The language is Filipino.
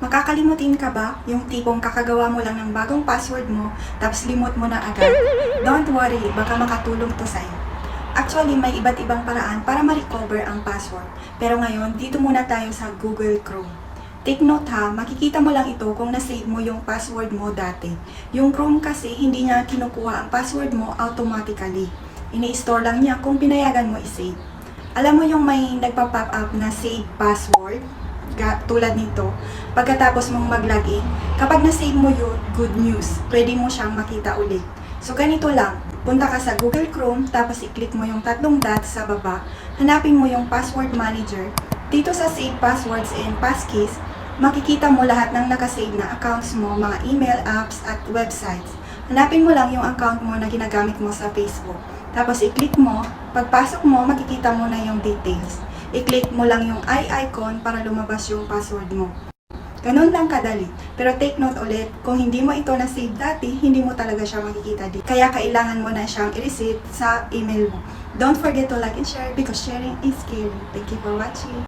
Makakalimutin ka ba yung tipong kakagawa mo lang ng bagong password mo tapos limot mo na agad? Don't worry, baka makatulong to sa'yo. Actually, may iba't ibang paraan para ma-recover ang password. Pero ngayon, dito muna tayo sa Google Chrome. Take note ha, makikita mo lang ito kung nasave mo yung password mo dati. Yung Chrome kasi, hindi niya kinukuha ang password mo automatically. Ini-store lang niya kung pinayagan mo i-save. Alam mo yung may nagpa-pop up na save password? Tulad nito, pagkatapos mong mag-login, kapag na-save mo yun, good news, pwede mo siyang makita ulit. So ganito lang, punta ka sa Google Chrome, tapos i-click mo yung tatlong dots sa baba, hanapin mo yung password manager. Dito sa save passwords and passkeys, makikita mo lahat ng nakasave na accounts mo, mga email, apps, at websites. Hanapin mo lang yung account mo na ginagamit mo sa Facebook. Tapos i-click mo, pagpasok mo, makikita mo na yung details. I-click mo lang yung icon para lumabas yung password mo. Ganun lang kadali. Pero take note ulit, kung hindi mo ito na-save dati, hindi mo talaga siya makikita dito. Kaya kailangan mo na siyang i-receive sa email mo. Don't forget to like and share because sharing is caring. Thank you for watching.